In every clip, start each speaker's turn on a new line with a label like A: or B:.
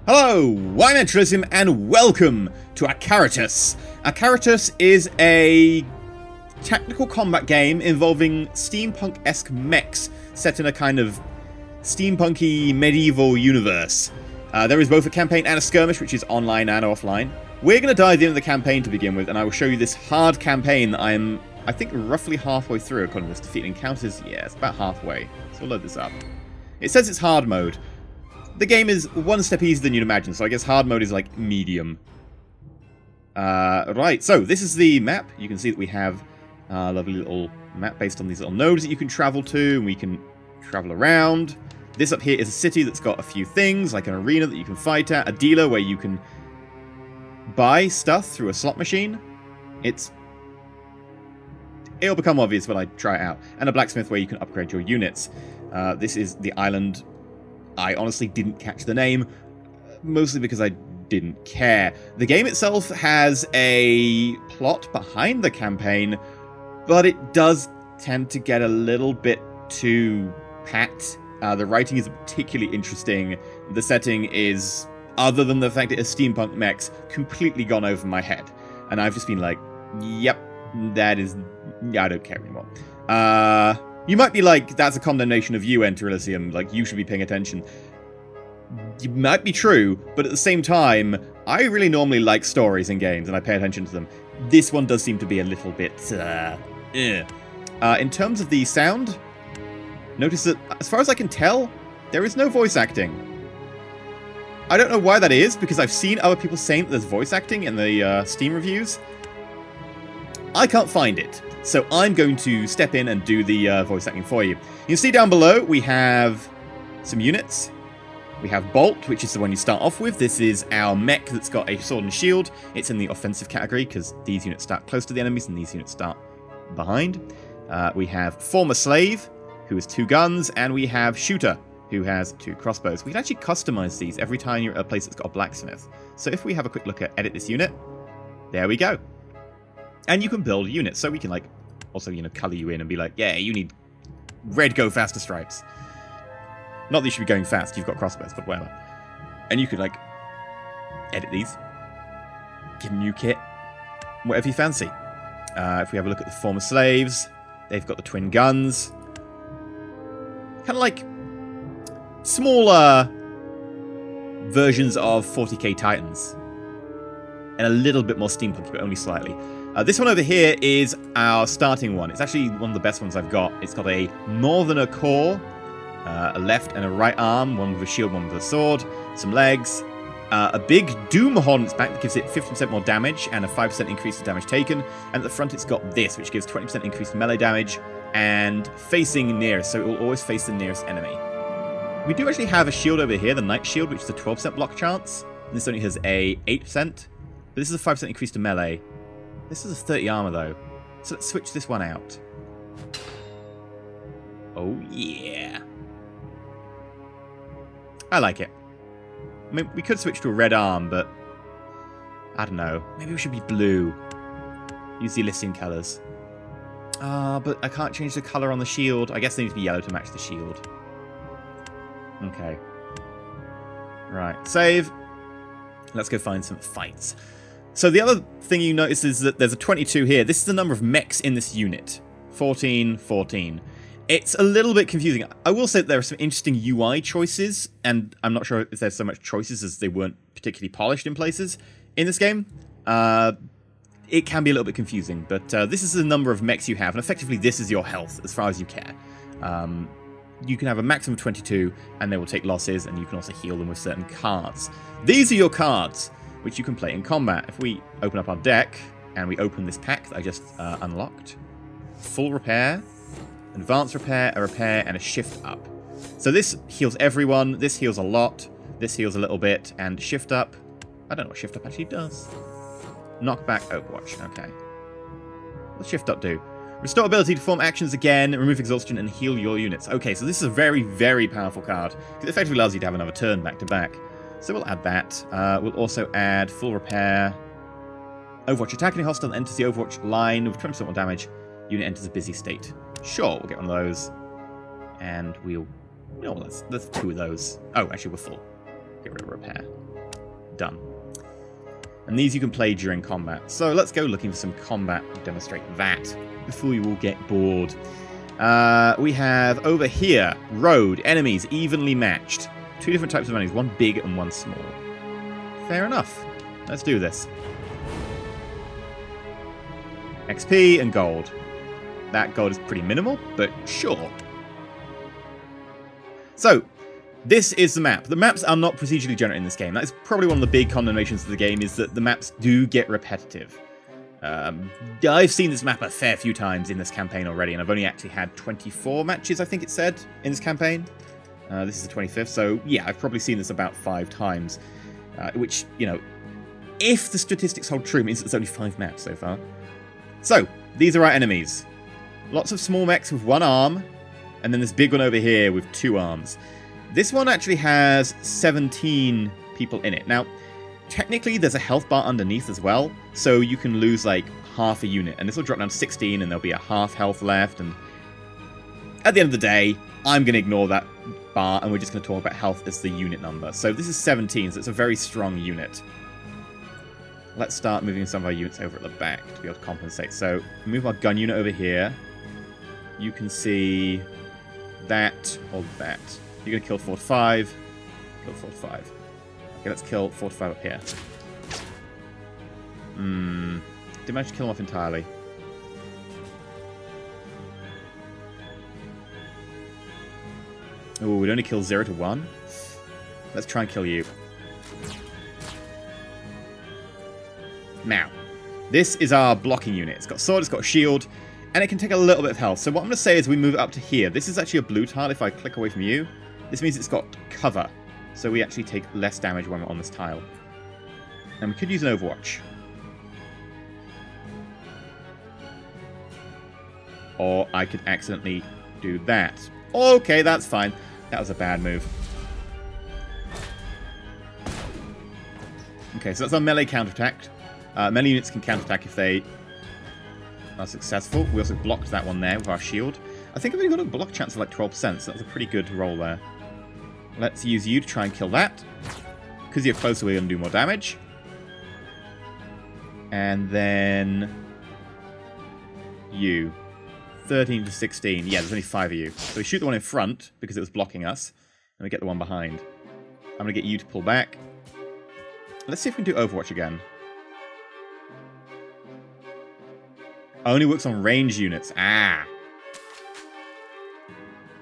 A: Hello, I'm EnterElysium and welcome to Acaratus. Acaratus is a tactical combat game involving steampunk-esque mechs set in a kind of steampunky medieval universe. There is both a campaign and a skirmish, which is online and offline. We're going to dive into the campaign to begin with, and I will show you this hard campaign that I think, roughly halfway through, according to this defeat encounters. Yeah, it's about halfway. So we'll load this up. It says it's hard mode. The game is one step easier than you'd imagine, so I guess hard mode is like medium. Right, so this is the map. You can see that we have a lovely little map based on these little nodes that you can travel to, and we can travel around. This up here is a city that's got a few things, like an arena that you can fight at, a dealer where you can buy stuff through a slot machine. It'll become obvious when I try it out. And a blacksmith where you can upgrade your units. This is the island. I honestly didn't catch the name, mostly because I didn't care. The game itself has a plot behind the campaign, but it does tend to get a little bit too pat. The writing is particularly interesting. The setting is, other than the fact it is steampunk mechs, completely gone over my head. And I've just been like, yep, that is... I don't care anymore. You might be like, that's a condemnation of you, EnterElysium, like, you should be paying attention. It might be true, but at the same time, I really normally like stories in games, and I pay attention to them. This one does seem to be a little bit, in terms of the sound, notice that, as far as I can tell, there is no voice acting. I don't know why that is, because I've seen other people saying that there's voice acting in the Steam reviews. I can't find it. So I'm going to step in and do the voice acting for you. You can see down below we have some units. We have Bolt, which is the one you start off with. This is our mech that's got a sword and shield. It's in the offensive category because these units start close to the enemies and these units start behind. We have Former Slave, who has 2 guns, and we have Shooter, who has 2 crossbows. We can actually customize these every time you're at a place that's got a blacksmith. So if we have a quick look at edit this unit, there we go. And you can build units, so we can, like, also, you know, color you in and be like, yeah, you need red go faster stripes. Not that you should be going fast, you've got crossbows, but whatever. And you could, like, edit these. Give them new kit. Whatever you fancy. If we have a look at the Former Slaves, they've got the twin guns. Kind of like smaller versions of 40k Titans. And a little bit more steampunk, but only slightly. This one over here is our starting one. It's actually one of the best ones I've got. It's got a northerner core, a left and a right arm, one with a shield, one with a sword, some legs, a big doom horn on its back that gives it 50% more damage and a 5% increase in damage taken. And at the front it's got this, which gives 20% increased melee damage and facing nearest, so it will always face the nearest enemy. We do actually have a shield over here, the Knight Shield, which is a 12% block chance. And this only has a 8%, but this is a 5% increase to melee. This is a 30 armor, though. So let's switch this one out. Oh, yeah. I like it. I mean, we could switch to a red arm, but... I don't know. Maybe we should be blue. Use the Elysian colours. But I can't change the colour on the shield. I guess they need to be yellow to match the shield. Okay. Right. Save. Let's go find some fights. So the other thing you notice is that there's a 22 here. This is the number of mechs in this unit. 14, 14. It's a little bit confusing. I will say that there are some interesting UI choices, and I'm not sure if there's so much choices as they weren't particularly polished in places in this game. It can be a little bit confusing, but this is the number of mechs you have, and effectively this is your health as far as you care. You can have a maximum of 22, and they will take losses, and you can also heal them with certain cards. These are your cards, which you can play in combat. If we open up our deck, and we open this pack that I just unlocked, full repair, advanced repair, a repair, and a shift up. So this heals everyone, this heals a lot, this heals a little bit, and shift up, I don't know what shift up actually does. Knockback Overwatch, okay. What's shift up do? Restore ability to perform actions again, remove exhaustion, and heal your units. Okay, so this is a very, very powerful card. It effectively allows you to have another turn back to back. So we'll add that. We'll also add full repair. Overwatch. Attacking a hostile enters the Overwatch line with 20% more damage. Unit enters a busy state. Sure, we'll get one of those. And we'll... No, that's 2 of those. Oh, actually, we're full. Get rid of repair. Done. And these you can play during combat. So let's go looking for some combat to demonstrate that before you all get bored. We have over here, road, enemies, evenly matched. 2 different types of enemies, one big and one small. Fair enough. Let's do this. XP and gold. That gold is pretty minimal, but sure. So, this is the map. The maps are not procedurally generated in this game. That is probably one of the big condemnations of the game, is that the maps do get repetitive. I've seen this map a fair few times in this campaign already, and I've only actually had 24 matches, I think it said, in this campaign. This is the 25th, so yeah, I've probably seen this about 5 times. Which, you know, if the statistics hold true, means there's only 5 maps so far. So, these are our enemies. Lots of small mechs with 1 arm, and then this big one over here with 2 arms. This one actually has 17 people in it. Now, technically there's a health bar underneath as well, so you can lose like half a unit, and this will drop down to 16, and there'll be a half health left, and at the end of the day, I'm going to ignore that bar, and we're just going to talk about health as the unit number. So this is 17, so it's a very strong unit. Let's start moving some of our units over at the back to be able to compensate. So, move our gun unit over here. You can see that or that. You're going to kill 4 to 5. Kill 4 to 5. Okay, let's kill 4 to 5 up here. Didn't manage to kill him off entirely. Oh, we'd only kill 0 to 1. Let's try and kill you. Now, this is our blocking unit. It's got sword, it's got a shield, and it can take a little bit of health. So what I'm going to say is we move it up to here. This is actually a blue tile if I click away from you. This means it's got cover. So we actually take less damage when we're on this tile. And we could use an Overwatch. Or I could accidentally do that. Okay, that's fine. That was a bad move. Okay, so that's our melee counterattack. Melee units can counterattack if they are successful. We also blocked that one there with our shield. I think I've only got a block chance of like 12%, so that's a pretty good roll there. Let's use you to try and kill that. Because you're closer, we're going to do more damage. And then you. 13 to 16. Yeah, there's only 5 of you. So we shoot the one in front because it was blocking us. And we get the one behind. I'm going to get you to pull back. Let's see if we can do Overwatch again. Only works on range units. Ah.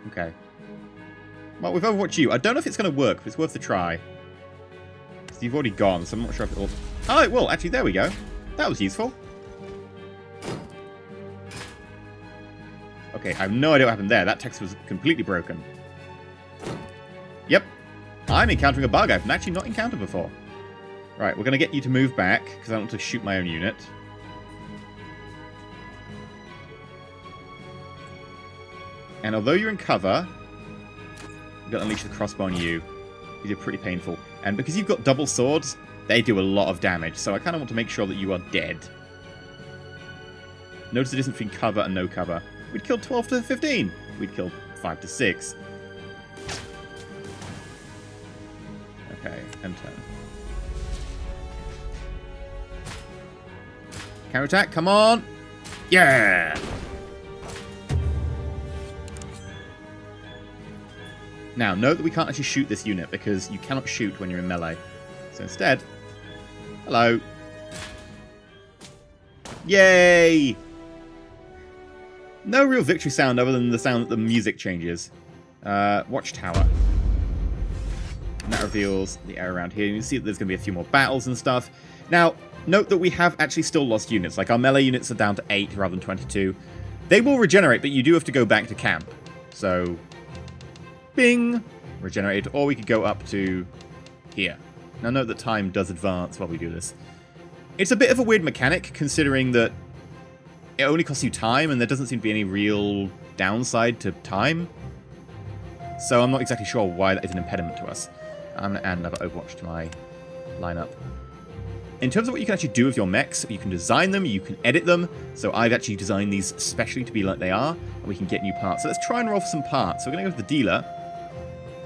A: Okay. Well, we've Overwatched you. I don't know if it's going to work, but it's worth a try. So you've already gone, so I'm not sure if it'll... Oh, it will. Actually, there we go. That was useful. Okay, I have no idea what happened there. That text was completely broken. Yep. I'm encountering a bug I've actually not encountered before. Right, we're going to get you to move back, because I don't want to shoot my own unit. And although you're in cover, we've got to unleash the crossbow on you. These are pretty painful. And because you've got double swords, they do a lot of damage. So I kind of want to make sure that you are dead. Notice the difference between cover and no cover. We'd kill 12 to 15. We'd kill 5 to 6. Okay, end turn. Counterattack, come on! Yeah! Now, note that we can't actually shoot this unit because you cannot shoot when you're in melee. So instead, hello. Yay! No real victory sound other than the sound that the music changes. Watchtower. And that reveals the area around here. You can see that there's going to be a few more battles and stuff. Now, note that we have actually still lost units. Like, our melee units are down to 8 rather than 22. They will regenerate, but you do have to go back to camp. So... Bing! Regenerated. Or we could go up to here. Now note that time does advance while we do this. It's a bit of a weird mechanic, considering that it only costs you time, and there doesn't seem to be any real downside to time. So I'm not exactly sure why that is an impediment to us. I'm going to add another Overwatch to my lineup. In terms of what you can actually do with your mechs, you can design them, you can edit them. So I've actually designed these specially to be like they are, and we can get new parts. So let's try and roll for some parts. So we're going to go to the dealer.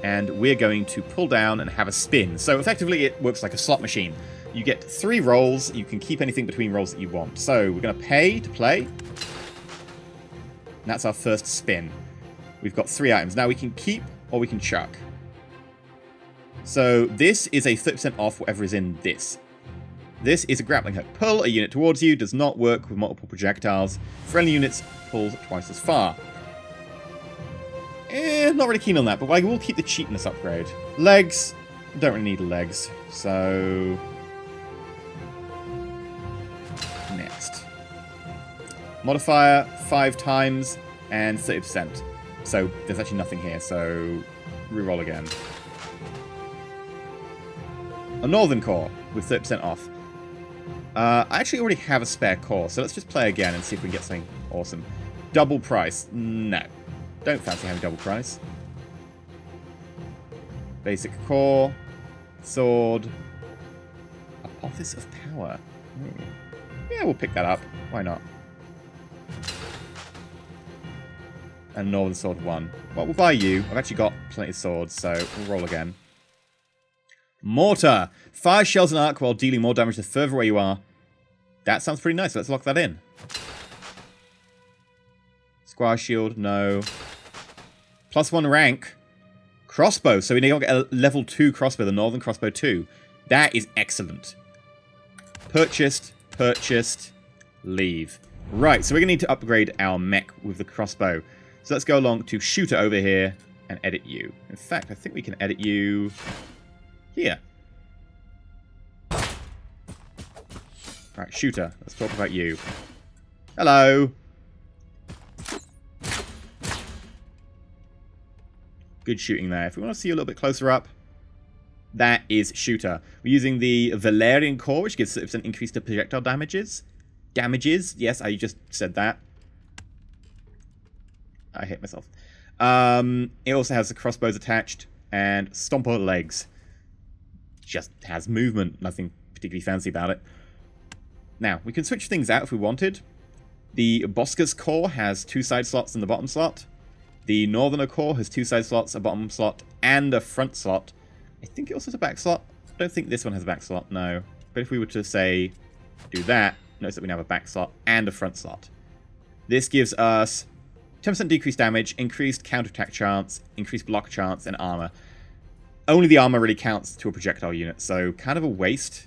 A: and we're going to pull down and have a spin. So effectively it works like a slot machine. You get 3 rolls, you can keep anything between rolls that you want. So we're going to pay to play. And that's our first spin. We've got 3 items. Now we can keep or we can chuck. So this is a 30% off whatever is in this. This is a grappling hook. Pull a unit towards you, does not work with multiple projectiles. Friendly units pulls twice as far. Not really keen on that, but I will keep the cheapness upgrade. Legs, don't really need legs, so... Next. Modifier, 5 times, and 30%. So there's actually nothing here, so reroll again. A Northern Core with 30% off. I actually already have a spare core, so let's just play again and see if we can get something awesome. Double price. No. Don't fancy having double price. Basic core. Sword. Apotheosis of Power. Yeah, we'll pick that up. Why not? And Northern Sword 1. Well, we'll buy you. I've actually got plenty of swords, so we'll roll again. Mortar. Fire shells and arc while dealing more damage the further away you are. That sounds pretty nice. Let's lock that in. Squire shield, no. +1 rank. Crossbow. So we now get a level 2 crossbow, the Northern Crossbow 2. That is excellent. Purchased, purchased, leave. Right, so we're going to need to upgrade our mech with the crossbow. So let's go along to Shooter over here and edit you. In fact, I think we can edit you here. Right, Shooter, let's talk about you. Hello. Good shooting there. If we want to see you a little bit closer up, that is Shooter. We're using the Valerian core, which gives 30% increase to projectile damages. Damages? Yes, I just said that. I hate myself. It also has the crossbows attached and Stomper legs. Just has movement. Nothing particularly fancy about it. Now, we can switch things out if we wanted. The Bosca's core has 2 side slots in the bottom slot. The Northerner core has 2 side slots, a bottom slot, and a front slot. I think it also has a back slot. I don't think this one has a back slot, no. But if we were to, say, do that, notice that we now have a back slot and a front slot. This gives us 10% decreased damage, increased counterattack chance, increased block chance, and armor. Only the armor really counts to a projectile unit, so kind of a waste.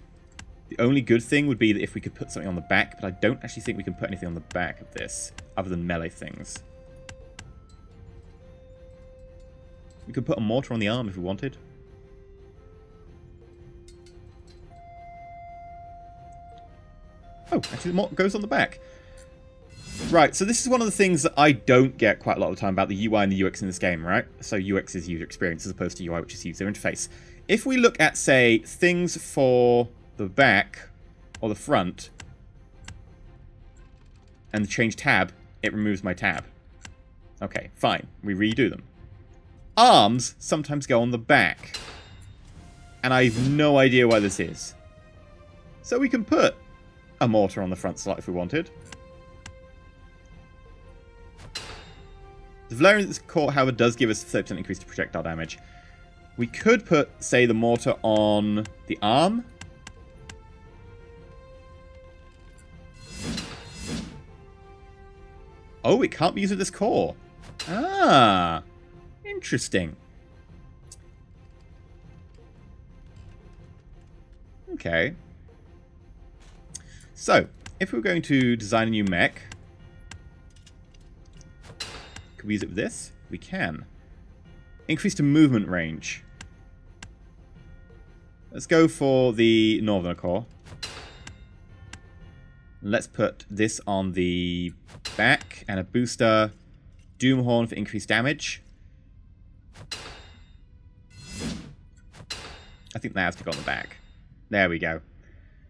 A: The only good thing would be that if we could put something on the back, but I don't actually think we can put anything on the back of this, other than melee things. We could put a mortar on the arm if we wanted. Oh, actually the mortar goes on the back. Right, so this is one of the things that I don't get quite a lot of the time about the UI and the UX in this game, right? So UX is user experience as opposed to UI, which is user interface. If we look at, say, things for the back or the front and change tab, it removes my tab. Okay, fine. We redo them. Arms sometimes go on the back. And I have no idea why this is. So we can put a mortar on the front slot if we wanted. The Valerian core, however, does give us 30% increase to projectile damage. We could put, say, the mortar on the arm. Oh, it can't be used with this core. Ah, interesting. Okay. So, if we were going to design a new mech, could we use it with this? We can. Increase to movement range. Let's go for the Northern core. Let's put this on the back and a booster. Doomhorn for increased damage. I think that has to go on the back. There we go.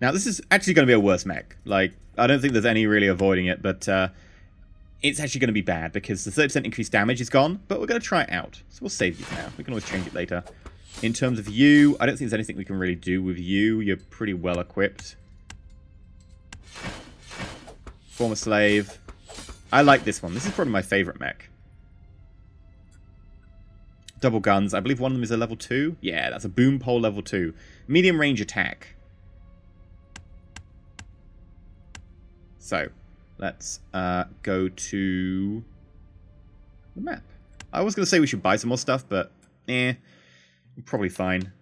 A: Now, this is actually going to be a worse mech. Like, I don't think there's any really avoiding it, but it's actually going to be bad because the 30% increased damage is gone, but we're going to try it out. So we'll save you for now. We can always change it later. In terms of you, I don't think there's anything we can really do with you. You're pretty well equipped. Former slave. I like this one. This is probably my favorite mech. Double guns. I believe one of them is a level 2. Yeah, that's a boom pole level 2. Medium range attack. So, let's go to the map. I was going to say we should buy some more stuff, but probably fine.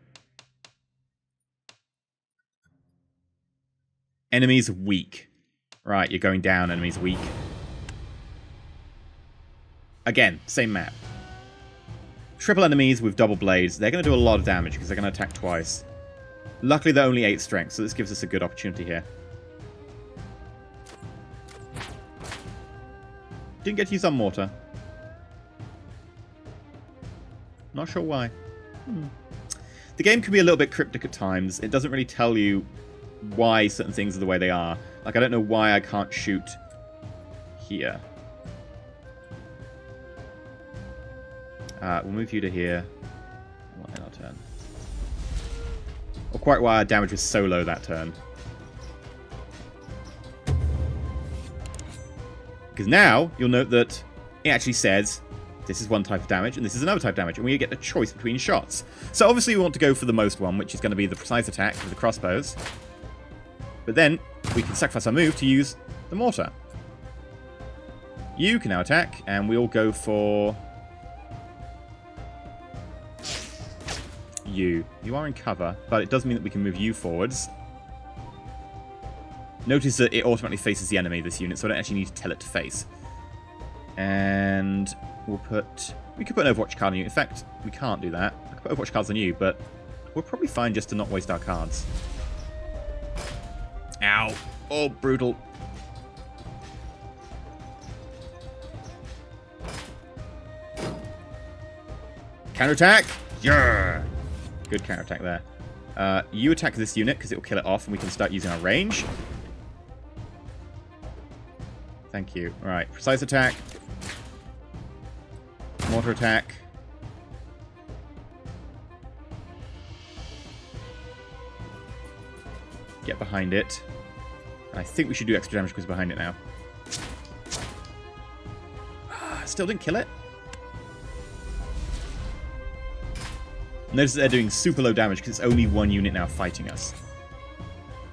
A: Enemies weak. Right, you're going down, enemies weak. Again, same map. Triple enemies with double blades. They're going to do a lot of damage because they're going to attack twice. Luckily, they're only 8 strength, so this gives us a good opportunity here. Didn't get to use our mortar. Not sure why. The game can be a little bit cryptic at times. It doesn't really tell you why certain things are the way they are. Like, I don't know why I can't shoot here. We'll move you to here. We'll end our turn. Or quite why our damage was so low that turn. Because now, you'll note that it actually says this is one type of damage and this is another type of damage, and we get a choice between shots. So obviously we want to go for the most one, which is going to be the precise attack with the crossbows. But then, we can sacrifice our move to use the mortar. You can now attack, and we'll go for you. You are in cover, but it does mean that we can move you forwards. Notice that it automatically faces the enemy, this unit, so I don't actually need to tell it to face. And we'll put... We could put an Overwatch card on you. In fact, we can't do that. I could put Overwatch cards on you, but we're probably fine just to not waste our cards. Ow. Oh, brutal. Counterattack! Yeah! Good counterattack there. You attack this unit because it will kill it off and we can start using our range. Thank you. Right, precise attack. Mortar attack. Get behind it. I think we should do extra damage because we're behind it now. Still didn't kill it. Notice that they're doing super low damage because it's only one unit now fighting us.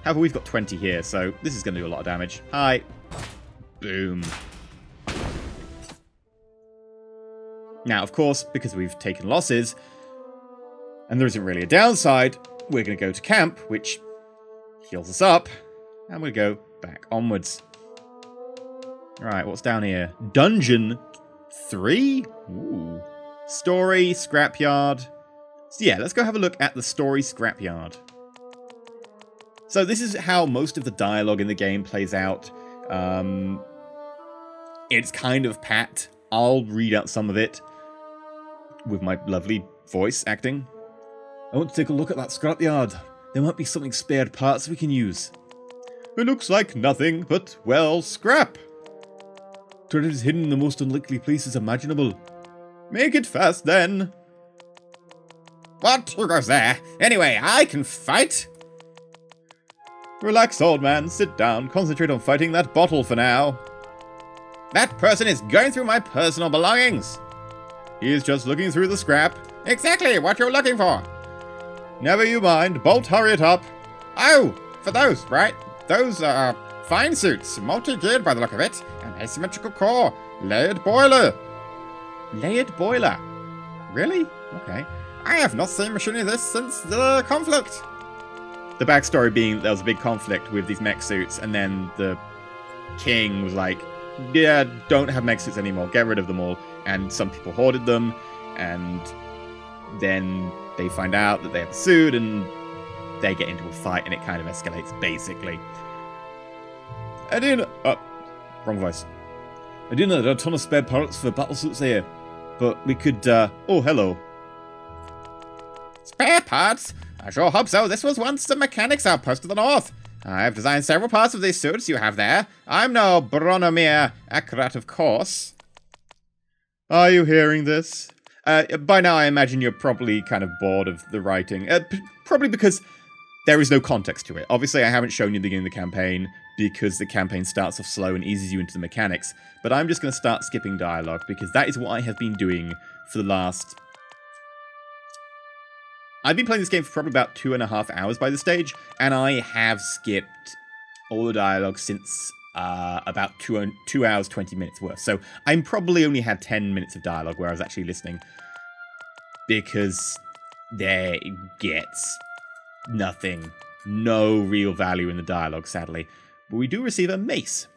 A: However, we've got 20 here, so this is going to do a lot of damage. Hi. Boom. Now, of course, because we've taken losses, and there isn't really a downside, we're going to go to camp, which heals us up, and we go back onwards. Alright, what's down here? Dungeon 3? Ooh. Story, scrapyard. So yeah, let's go have a look at the story scrapyard. So this is how most of the dialogue in the game plays out. It's kind of pat. I'll read out some of it with my lovely voice acting. I want to take a look at that scrapyard. There might be something spared parts we can use. It looks like nothing but, well, scrap. Treasure is hidden in the most unlikely places imaginable. Make it fast, then. What? Who goes there? Anyway, I can fight. Relax, old man. Sit down. Concentrate on fighting that bottle for now. That person is going through my personal belongings. He's just looking through the scrap. Exactly what you're looking for. Never you mind. Bolt, hurry it up. Oh, for those, right? Those are fine suits. Multi-geared by the look of it. An asymmetrical core. Layered boiler. Layered boiler. Really? Okay. I have not seen machinery this since the conflict. The backstory being there was a big conflict with these mech suits, and then the king was like, yeah, don't have mech suits anymore, get rid of them all. And some people hoarded them, and then they find out that they have a suit, and they get into a fight, and it kind of escalates, basically. I didn't... wrong voice. I didn't know there are a ton of spare parts for battle suits here, but we could, oh, hello. Spare parts? I sure hope so. This was once the mechanics outpost to the north. I've designed several parts of these suits you have there. I'm no Bronomir Acaratus, of course. Are you hearing this? By now I imagine you're probably kind of bored of the writing. Probably because there is no context to it. Obviously I haven't shown you the beginning of the campaign because the campaign starts off slow and eases you into the mechanics. But I'm just going to start skipping dialogue because that is what I have been doing for the last I've been playing this game for probably about 2.5 hours by this stage, and I have skipped all the dialogue since about 2 hours, 20 minutes worth. So I'm probably only had 10 minutes of dialogue where I was actually listening, because there gets nothing. No real value in the dialogue, sadly. But we do receive a mace.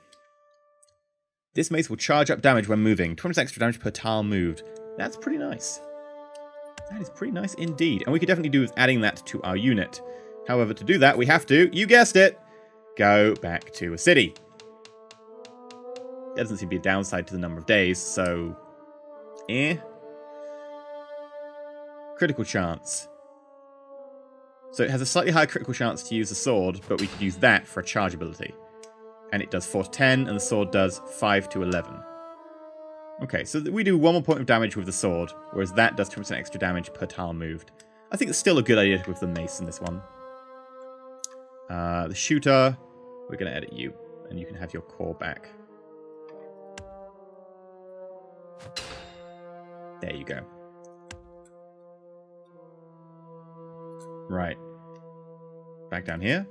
A: This mace will charge up damage when moving. 20% extra damage per tile moved. That's pretty nice. That is pretty nice indeed. And we could definitely do with adding that to our unit. However, to do that, we have to, you guessed it, go back to a city. There doesn't seem to be a downside to the number of days, so... Critical chance. So it has a slightly higher critical chance to use the sword, but we could use that for a charge ability. And it does 4 to 10, and the sword does 5 to 11. Okay, so we do 1 more point of damage with the sword, whereas that does 20% extra damage per tile moved. I think it's still a good idea with the mace in this one. The shooter, we're going to edit you, and you can have your core back. There you go. Right. Back down here.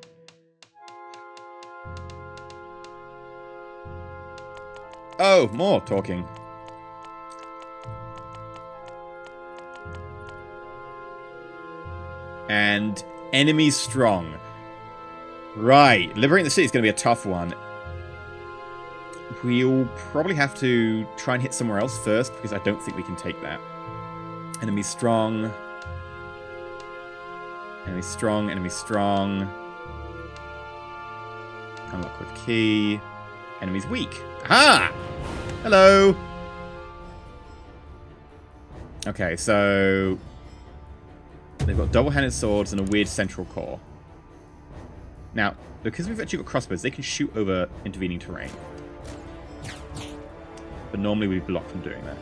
A: Oh, more talking. And enemies strong. Right. Liberating the city is going to be a tough one. We'll probably have to try and hit somewhere else first, because I don't think we can take that. Enemy strong. Enemy strong, enemy strong. Unlock with key. Enemy's weak. Aha! Hello! Okay, so... they've got double-handed swords and a weird central core. Now, because we've actually got crossbows, they can shoot over intervening terrain. But normally we block from doing that.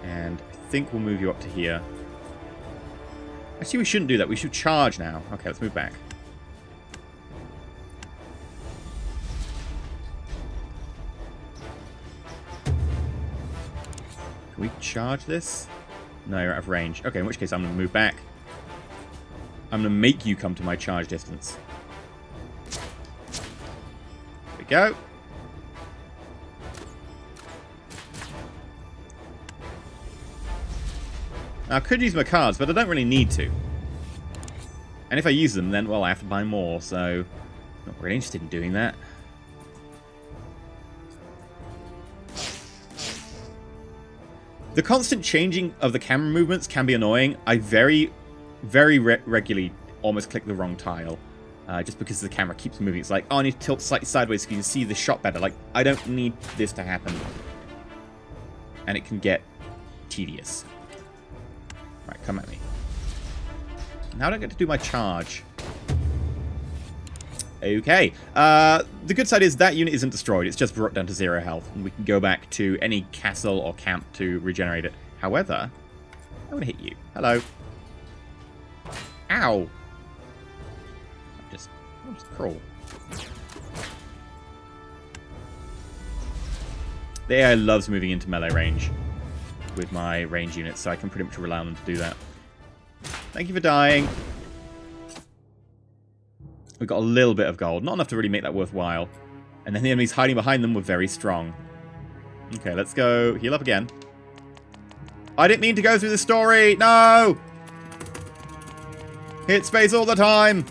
A: And I think we'll move you up to here. Actually, we shouldn't do that. We should charge now. Okay, let's move back. Can we charge this? No, you're out of range. Okay, in which case I'm going to move back. I'm going to make you come to my charge distance. There we go. Now, I could use my cards, but I don't really need to. And if I use them, then, well, I have to buy more, so... not really interested in doing that. The constant changing of the camera movements can be annoying. I very regularly almost click the wrong tile. Just because the camera keeps moving. It's like, oh, I need to tilt slightly sideways so you can see the shot better. Like, I don't need this to happen. And it can get tedious. Right, come at me. Now I don't get to do my charge. Okay. The good side is that unit isn't destroyed. It's just brought down to 0 health. And we can go back to any castle or camp to regenerate it. However, I'm going to hit you. Hello. Ow. I'll just crawl. The AI loves moving into melee range with my range units, so I can pretty much rely on them to do that. Thank you for dying. We got a little bit of gold. Not enough to really make that worthwhile. And then the enemies hiding behind them were very strong. Okay, let's go heal up again. I didn't mean to go through the story! No! Hit space all the time!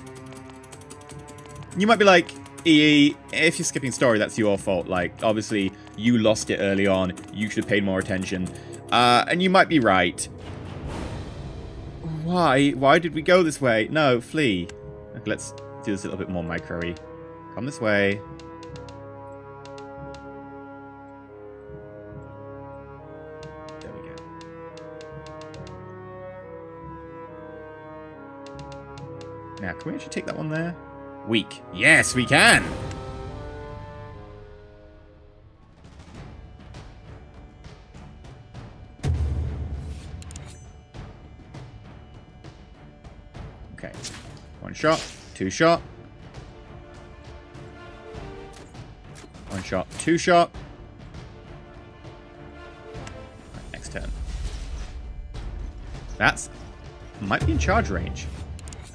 A: You might be like, EE, if you're skipping story, that's your fault. Like, obviously, you lost it early on. You should have paid more attention. And you might be right. Why? Why did we go this way? No, flee. Okay, let's do this a little bit more micro-y. Come this way. There we go. Now, can we actually take that one there? Weak. Yes, we can! Okay. 1 shot, 2 shot. 1 shot, 2 shot. next turn. That's... might be in charge range.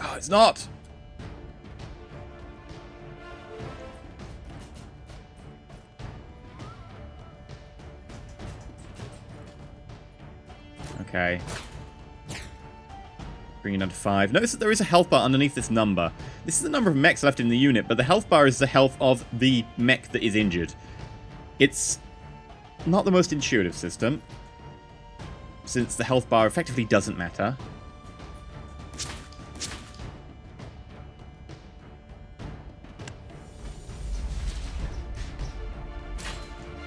A: Oh, it's not! Okay. Bring it down to 5. Notice that there is a health bar underneath this number. This is the number of mechs left in the unit, but the health bar is the health of the mech that is injured. It's not the most intuitive system, since the health bar effectively doesn't matter.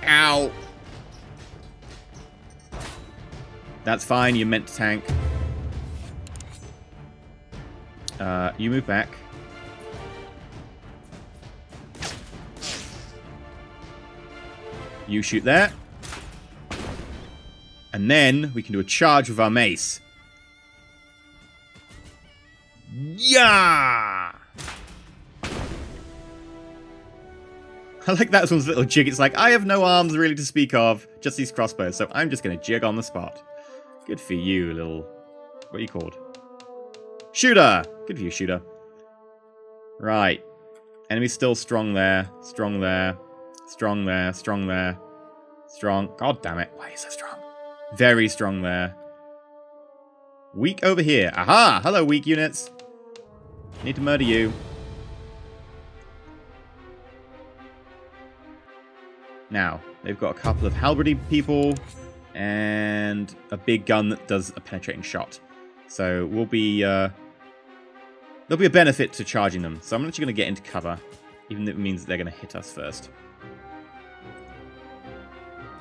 A: Ow! That's fine, you're meant to tank. You move back. You shoot there. And then we can do a charge with our mace. Yeah! I like that one's little jig. It's like, I have no arms really to speak of, just these crossbows, so I'm just going to jig on the spot. Good for you, little... what are you called? Shooter! Good for you, shooter. Right. Enemy's still strong there. Strong there. Strong there. Strong there. Strong. God damn it. Why is so strong? Very strong there. Weak over here. Aha! Hello, weak units. Need to murder you. Now, they've got a couple of halberdy people and a big gun that does a penetrating shot. So we'll be... there'll be a benefit to charging them. So I'm actually going to get into cover, even if it means that they're going to hit us first.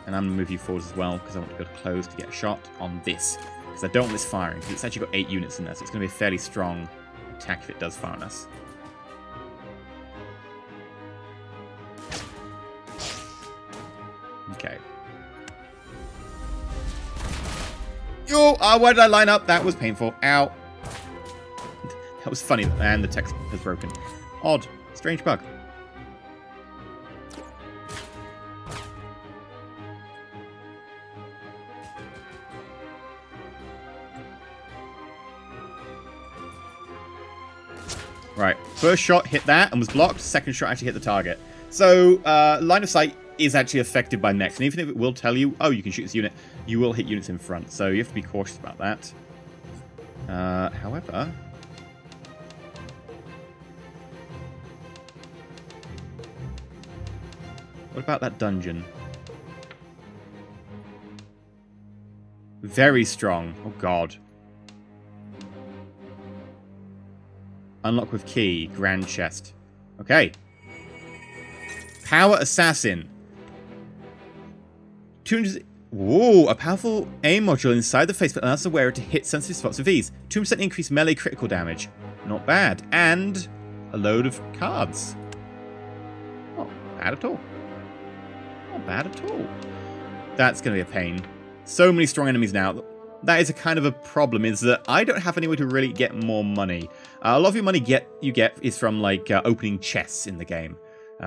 A: And I'm going to move you forward as well, because I want to go close to get a shot on this. Because I don't want this firing, because it's actually got 8 units in there, so it's going to be a fairly strong attack if it does fire on us. Okay. Oh, why did I line up? That was painful. Ow. That was funny, and the text has broken. Odd. Strange bug. Right. First shot hit that and was blocked. Second shot actually hit the target. So, line of sight is actually affected by mechs. And even if it will tell you, oh, you can shoot this unit, you will hit units in front. So you have to be cautious about that. However... what about that dungeon? Very strong. Oh, God. Unlock with key. Grand chest. Okay. Power assassin. 200... whoa, a powerful aim module inside the faceplate allows the wearer to hit sensitive spots with ease. 2% increased melee critical damage. Not bad. And a load of cards. Not bad at all. Not bad at all. That's going to be a pain. So many strong enemies now. That is a kind of a problem, is that I don't have any way to really get more money. A lot of your money you get is from, like, opening chests in the game.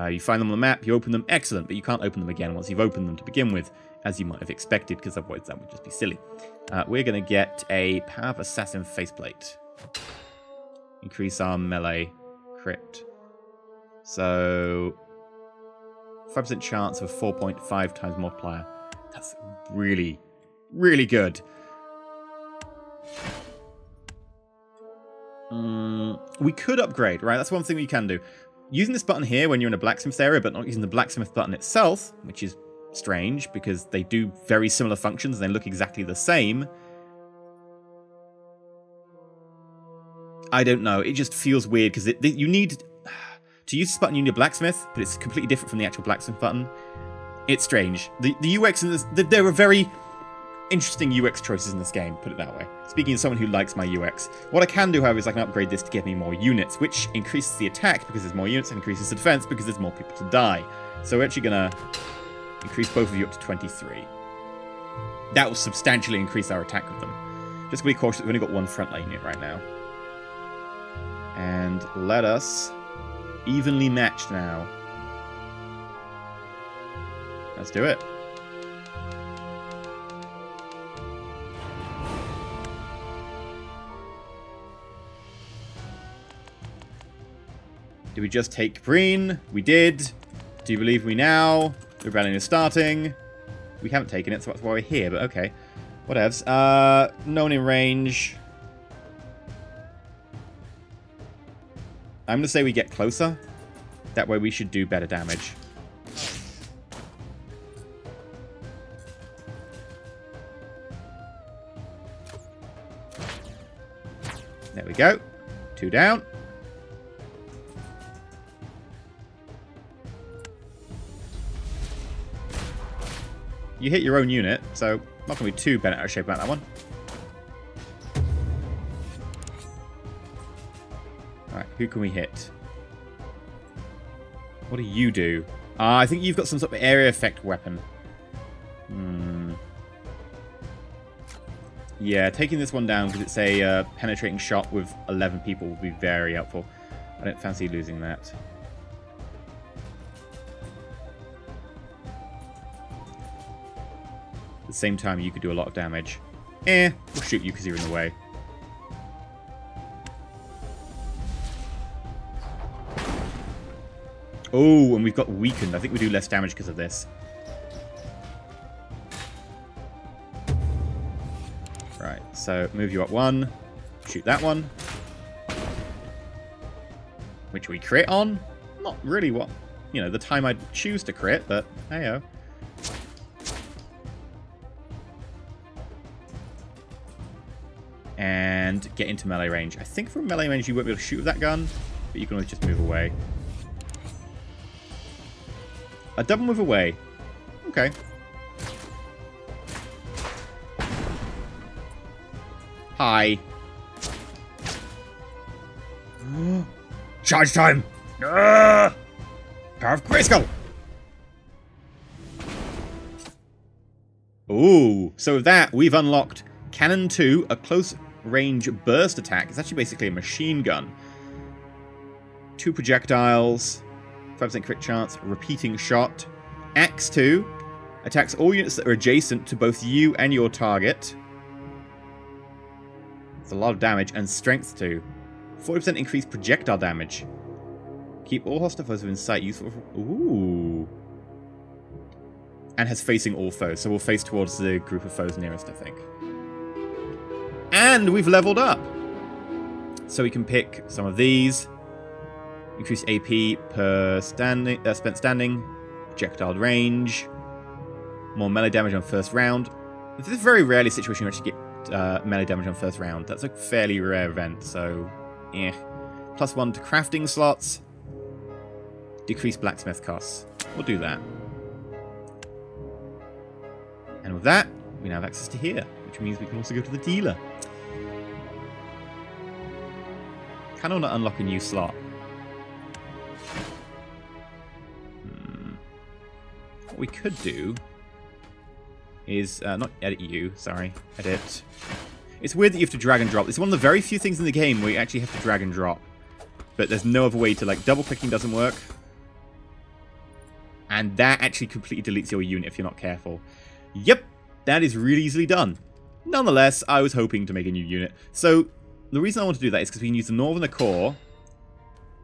A: You find them on the map, you open them, excellent, but you can't open them again once you've opened them to begin with, as you might have expected, because otherwise that would just be silly. We're going to get a Power of Assassin faceplate. Increase our melee crit. So... 5% chance of 4.5 times multiplier. That's really, really good. We could upgrade, right? That's one thing we can do. Using this button here when you're in a blacksmith area, but not using the blacksmith button itself, which is strange because they do very similar functions and they look exactly the same. I don't know. It just feels weird because you need... to use this button, you need a blacksmith, but it's completely different from the actual blacksmith button. It's strange. The UX in this... there are very interesting UX choices in this game, put it that way. Speaking as someone who likes my UX. What I can do, however, is I can upgrade this to give me more units, which increases the attack because there's more units, and increases the defense because there's more people to die. So we're actually going to increase both of you up to 23. That will substantially increase our attack with them. Just be cautious, we've only got one frontline unit right now. And let us... evenly matched now. Let's do it. Did we just take Breen? We did. Do you believe me now? The rebellion is starting. We haven't taken it, so that's why we're here, but okay. Whatevs. No one in range. I'm going to say we get closer. That way we should do better damage. There we go. 2 down. You hit your own unit, so not going to be too bent out of shape about that one. Alright, who can we hit? What do you do? I think you've got some sort of area effect weapon. Yeah, taking this one down because it's a penetrating shot with 11 people will be very helpful. I don't fancy losing that. At the same time, you could do a lot of damage. We'll shoot you because you're in the way. Oh, and we've got weakened. I think we do less damage because of this. Right, so move you up 1. Shoot that one. Which we crit on. Not really what, you know, the time I'd choose to crit, but hey-oh. And get into melee range. I think from melee range you won't be able to shoot with that gun, but you can always just move away. A double move away. Okay. Hi. Charge time! Power of Grayskull! Ooh, so with that, we've unlocked Cannon 2, a close-range burst attack. It's actually basically a machine gun. 2 projectiles, 5% crit chance, repeating shot. Axe 2 attacks all units that are adjacent to both you and your target. It's a lot of damage. And Strength 2. 40% increased projectile damage. Keep all hostile foes within sight. Useful for... Ooh. And has facing all foes. So we'll face towards the group of foes nearest, I think. And we've leveled up. So we can pick some of these. Increased AP per standing, spent standing. Projectile range. More melee damage on first round. This is very rarely a situation where you actually get melee damage on first round. That's a fairly rare event, so eh. +1 to crafting slots. Decreased blacksmith costs. We'll do that. And with that, we now have access to here, which means we can also go to the dealer. Kind of want to unlock a new slot. What we could do is, not edit you, sorry, edit. It's weird that you have to drag and drop. It's one of the very few things in the game where you actually have to drag and drop. But there's no other way to, like, double clicking doesn't work. And that actually completely deletes your unit if you're not careful. Yep, that is really easily done. Nonetheless, I was hoping to make a new unit. So, the reason I want to do that is because we can use the Northerner Core.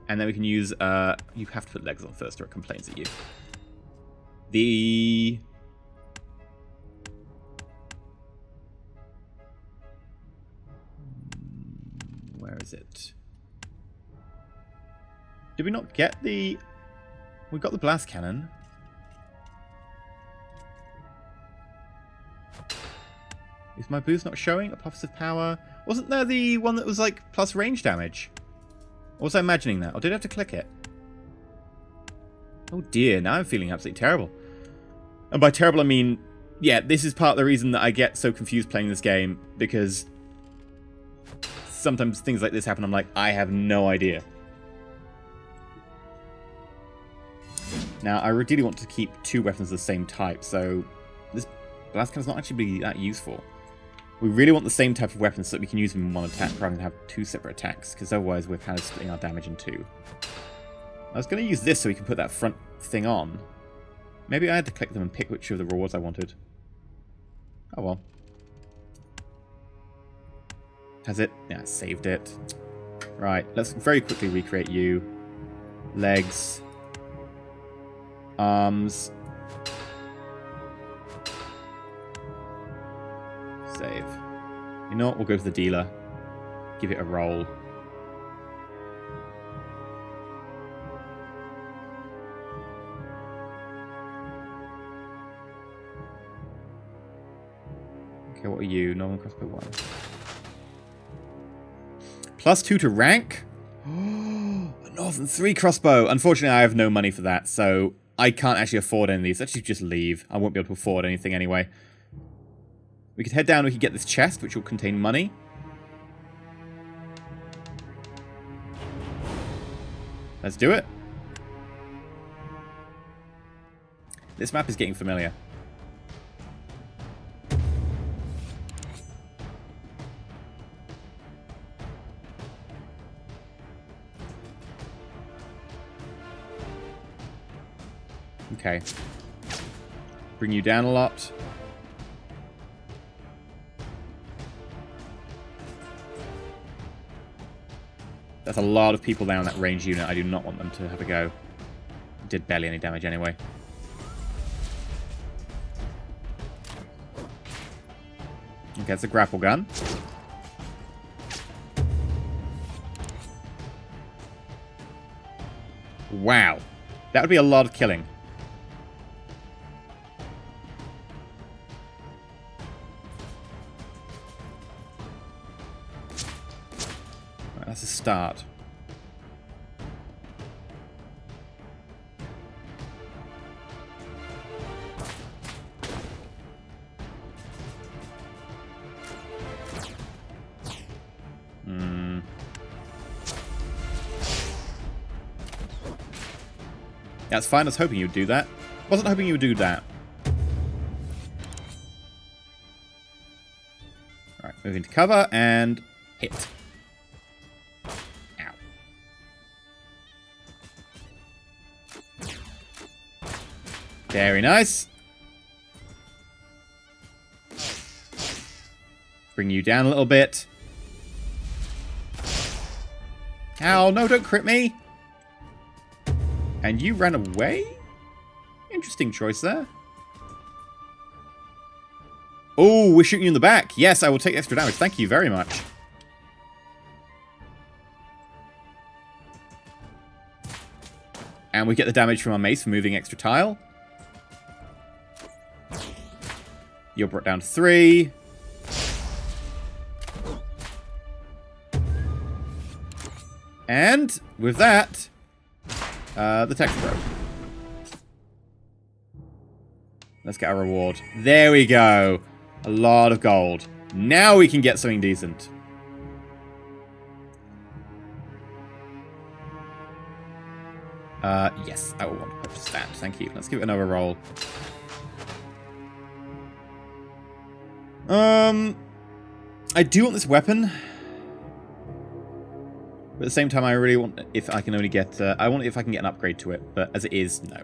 A: And then we can use, you have to put legs on first or it complains at you. The... Where is it? Did we not get the... We got the blast cannon. Is my boost not showing? A positive power? Wasn't there the one that was like plus range damage? Or was I imagining that? Or did I have to click it? Oh dear, now I'm feeling absolutely terrible. And by terrible I mean, yeah, this is part of the reason that I get so confused playing this game, because sometimes things like this happen, I'm like, I have no idea. Now, I really want to keep 2 weapons of the same type, so this blast cannon's not actually that useful. We really want the same type of weapons so that we can use them in one attack rather than have 2 separate attacks, because otherwise we're kind of splitting our damage in 2. I was going to use this so we can put that front thing on. Maybe I had to click them and pick which of the rewards I wanted. Oh well. Has it? Yeah, it saved it. Right, let's very quickly recreate you. Legs. Arms. Save. You know what? We'll go to the dealer. Give it a roll. Okay, what are you? Northern crossbow 1. +2 to rank? A Northern 3 crossbow. Unfortunately, I have no money for that, so I can't actually afford any of these. Let's just leave. I won't be able to afford anything anyway. We could head down, we could get this chest, which will contain money. Let's do it. This map is getting familiar. Okay. Bring you down a lot. That's a lot of people down that range unit. I do not want them to have a go. Did barely any damage anyway. Okay, it's a grapple gun. Wow. That would be a lot of killing. Right, that's a start. That's fine. I was hoping you'd do that. Wasn't hoping you would do that. Alright, move into cover and hit. Ow. Very nice. Bring you down a little bit. Ow, no, don't crit me. And you ran away? Interesting choice there. Oh, we're shooting you in the back. Yes, I will take extra damage. Thank you very much. And we get the damage from our mace for moving extra tile. You're brought down to 3. And with that... the text broke. Let's get our reward. There we go. A lot of gold. Now we can get something decent. Yes, I will want to purchase that. Thank you. Let's give it another roll. I do want this weapon. But at the same time, I really want, if I can only get, I want it if I can get an upgrade to it. But as it is, no.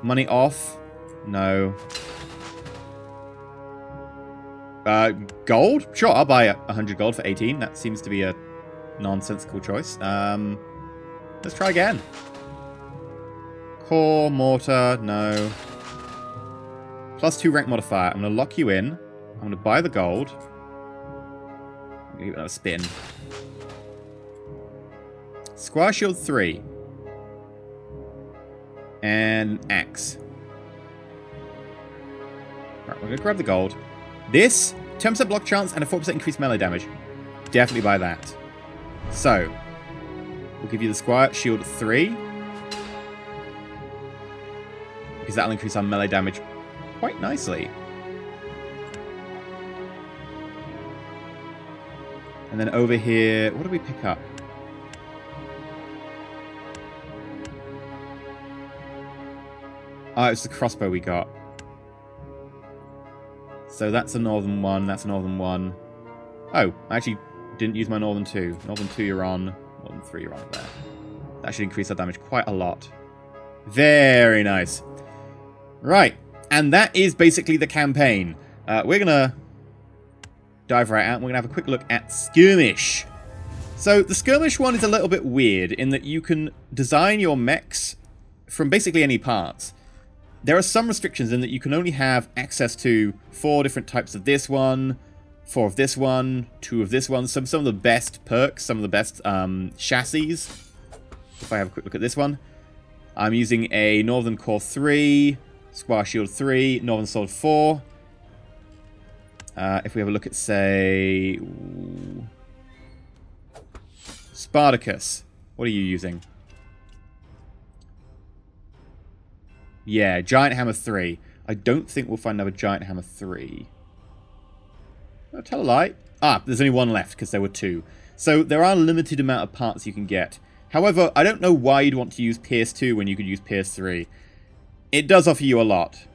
A: Money off? No. Gold? Sure, I'll buy 100 gold for 18. That seems to be a nonsensical choice. Let's try again. Core, mortar, no. +2 rank modifier. I'm going to lock you in. I'm going to buy the gold. I'm going to give it another spin. Squire shield 3. And axe. Right, we're going to grab the gold. This, 10% block chance and a 4% increased melee damage. Definitely buy that. So, we'll give you the Squire shield 3. Because that'll increase our melee damage quite nicely. And then over here, what do we pick up? Oh, it's the crossbow we got. So that's a northern one, that's a northern one. Oh, I actually didn't use my northern 2. Northern 2 you're on, northern 3 you're on there. That should increase our damage quite a lot. Very nice. Right, and that is basically the campaign. We're going to dive right out and we're going to have a quick look at Skirmish. So the Skirmish one is a little bit weird in that you can design your mechs from basically any parts. There are some restrictions in that you can only have access to 4 different types of this one, 4 of this one, 2 of this one, some of the best perks, some of the best chassis. If I have a quick look at this one, I'm using a Northern Core 3, Square Shield 3, Northern Sword 4. If we have a look at, say, Spartacus, what are you using? Yeah, Giant Hammer 3. I don't think we'll find another Giant Hammer 3. Oh, tell a lie. Ah, there's only one left because there were 2. So there are a limited amount of parts you can get. However, I don't know why you'd want to use Pierce 2 when you could use Pierce 3. It does offer you a lot.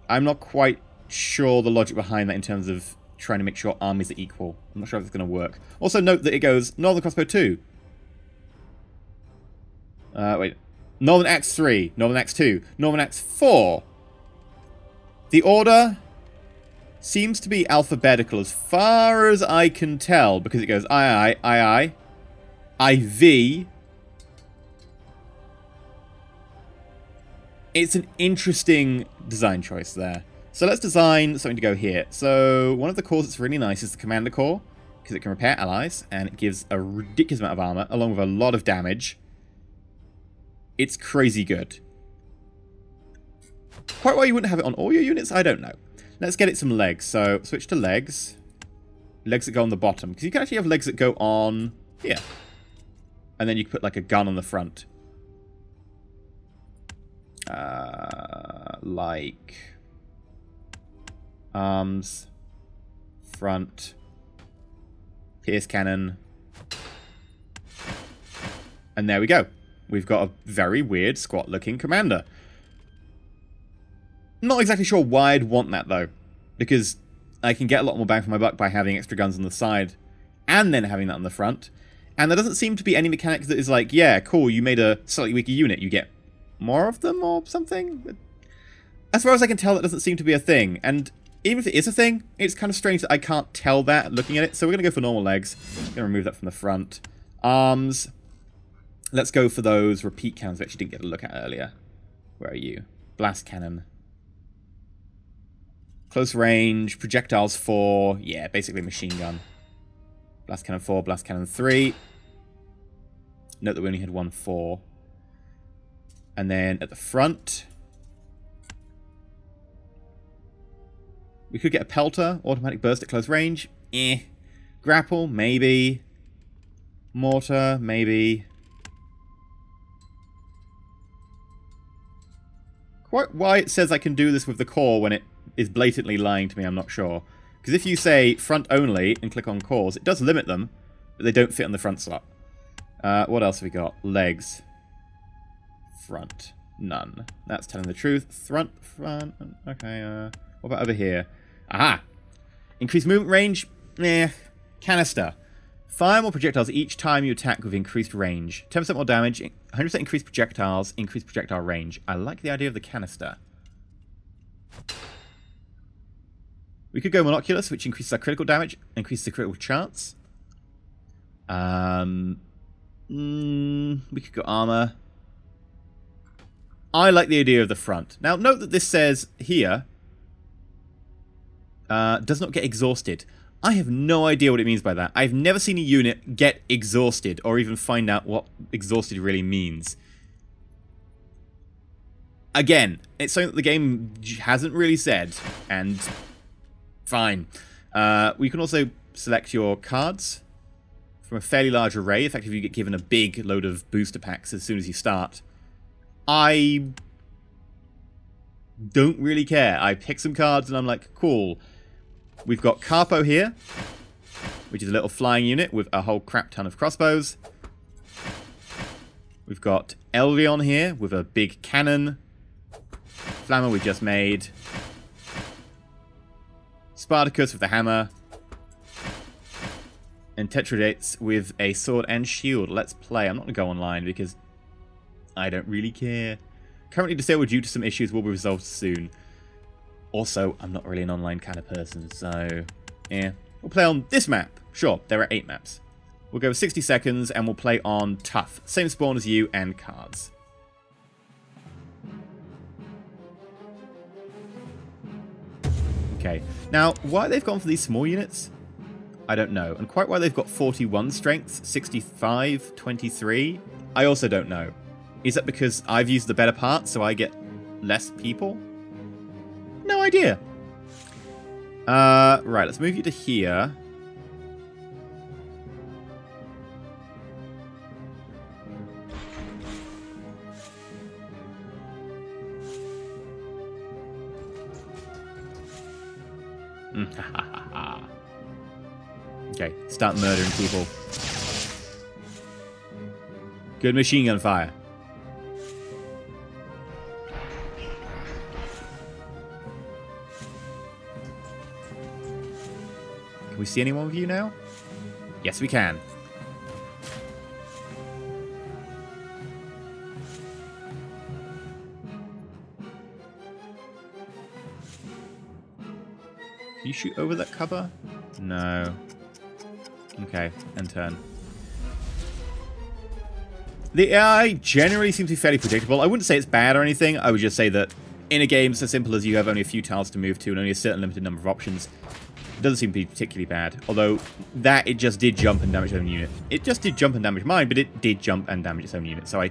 A: I'm not quite sure the logic behind that in terms of trying to make sure armies are equal. I'm not sure if it's going to work. Also note that it goes Northern Crossbow 2. Wait. Northern Axe 3, Northern Axe 2, Northern Axe 4. The order seems to be alphabetical as far as I can tell, because it goes I, IV. It's an interesting design choice there. So let's design something to go here. So one of the cores that's really nice is the Commander Core, because it can repair allies, and it gives a ridiculous amount of armor, along with a lot of damage. It's crazy good. Quite why you wouldn't have it on all your units, I don't know. Let's get it some legs. So switch to legs. Legs that go on the bottom. Because you can actually have legs that go on here. And then you can put like a gun on the front. Like arms, front, pierce cannon. And there we go. We've got a very weird, squat-looking commander. Not exactly sure why I'd want that, though. Because I can get a lot more bang for my buck by having extra guns on the side and then having that on the front. And there doesn't seem to be any mechanic that is like, yeah, cool, you made a slightly weaker unit. You get more of them or something? As far as I can tell, that doesn't seem to be a thing. And even if it is a thing, it's kind of strange that I can't tell that looking at it. So we're going to go for normal legs. Going to remove that from the front. Arms. Let's go for those repeat cannons we actually didn't get a look at earlier. Where are you? Blast cannon. Close range. Projectiles 4. Yeah, basically machine gun. Blast cannon 4. Blast cannon 3. Note that we only had 1 4. And then at the front, we could get a pelter. Automatic burst at close range. Grapple, maybe. Mortar, maybe. Quite why it says I can do this with the core when it is blatantly lying to me, I'm not sure. Because if you say front only and click on cores, it does limit them, but they don't fit on the front slot. What else have we got? Legs. Front. None. That's telling the truth. Front. Okay, what about over here? Aha! Increased movement range? Canister. Fire more projectiles each time you attack with increased range. 10% more damage, 100% increased projectiles, increased projectile range. I like the idea of the canister. We could go Monoculus, which increases our critical damage, increases the critical chance. We could go Armor. I like the idea of the front. Now, note that this says here, does not get exhausted. I have no idea what it means by that. I've never seen a unit get exhausted or even find out what exhausted really means. Again, it's something that the game hasn't really said, and fine. We can also select your cards from a fairly large array. Effectively, you get given a big load of booster packs as soon as you start. I don't really care. I pick some cards and I'm like, cool. We've got Carpo here, which is a little flying unit with a whole crap ton of crossbows. We've got Elvion here with a big cannon. Flammer we just made. Spartacus with the hammer. And Tetradates with a sword and shield. Let's play. I'm not going to go online because I don't really care. Currently disabled due to some issues, will be resolved soon. Also, I'm not really an online kind of person, so yeah. We'll play on this map. Sure, there are 8 maps. We'll go 60 seconds, and we'll play on Tough. Same spawn as you, and cards. Okay. Now, why they've gone for these small units, I don't know. And quite why they've got 41 strength, 65, 23, I also don't know. Is that because I've used the better part, so I get less people? No idea. Right, let's move you to here. Okay, start murdering people. Good machine gun fire. Can we see anyone with you now? Yes, we can. Can you shoot over that cover? No. Okay, and turn. The AI generally seems to be fairly predictable. I wouldn't say it's bad or anything. I would just say that in a game so simple as you have only a few tiles to move to and only a certain limited number of options, it doesn't seem to be particularly bad. Although, it just did jump and damage its own unit. It just did jump and damage mine, but it did jump and damage its own unit. So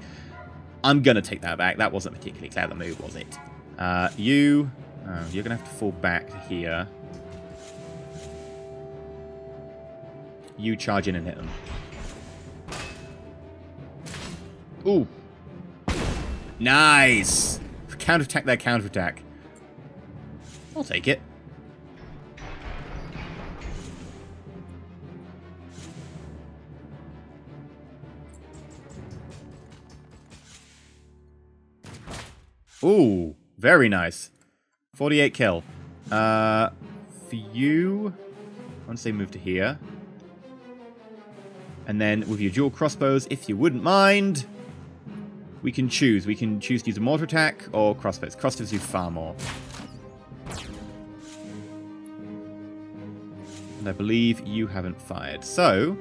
A: I'm going to take that back. That wasn't a particularly clever move, was it? You're going to have to fall back to here. You charge in and hit them. Ooh. Nice! Counterattack their counterattack. I'll take it. Ooh, very nice. 48 kill. For you, I want to say move to here. And then with your dual crossbows, if you wouldn't mind, we can choose. We can choose to use a mortar attack or crossbows. Crossbows do far more. And I believe you haven't fired. So,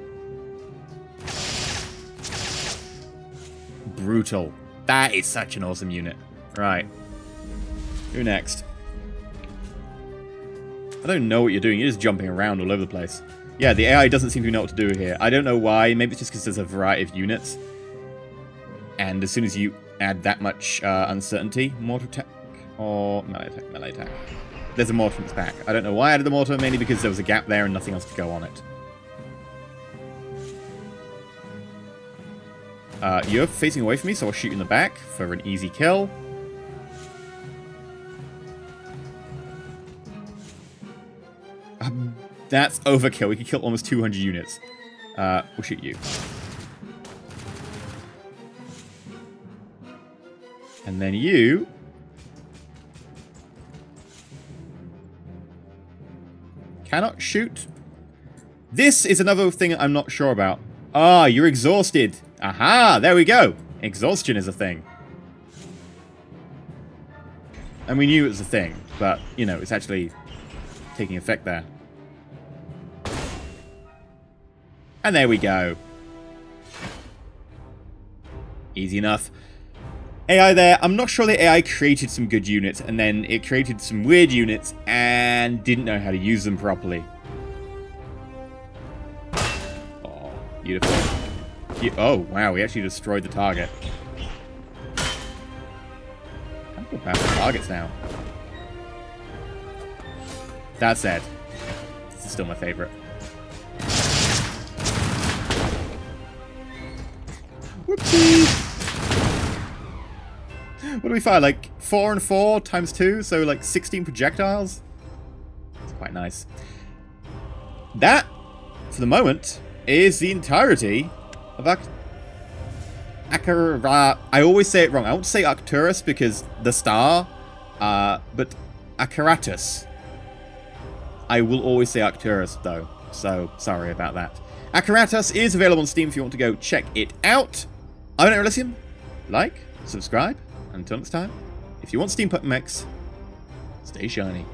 A: brutal. That is such an awesome unit. Right. Who next? I don't know what you're doing. You're just jumping around all over the place. Yeah, the AI doesn't seem to know what to do here. I don't know why. Maybe it's just because there's a variety of units. And as soon as you add that much uncertainty, mortar attack or melee attack, melee attack. There's a mortar in its back. I don't know why I added the mortar, mainly because there was a gap there and nothing else to go on it. You're facing away from me, so I'll shoot you in the back for an easy kill. That's overkill. We can kill almost 200 units. We'll shoot you. And then you... cannot shoot. This is another thing I'm not sure about. Ah, you're exhausted. Aha, there we go. Exhaustion is a thing. And we knew it was a thing, but, you know, it's actually taking effect there. And there we go. Easy enough. AI there. I'm not sure the AI created some good units, and then it created some weird units and didn't know how to use them properly. Oh, beautiful. Oh, wow, we actually destroyed the target. I feel bad for targets now. That said, this is still my favorite. Whoopsie! What do we fire? Like 4 and 4 times 2, so like 16 projectiles? It's quite nice. That, for the moment, is the entirety of Acarus. I always say it wrong. I want to say Arcturus because the star, but Acaratus. I will always say Arcturus though, so sorry about that. Acaratus is available on Steam if you want to go check it out. I'm EnterElysium. Like, subscribe. Until next time, if you want steampunk mechs, stay shiny.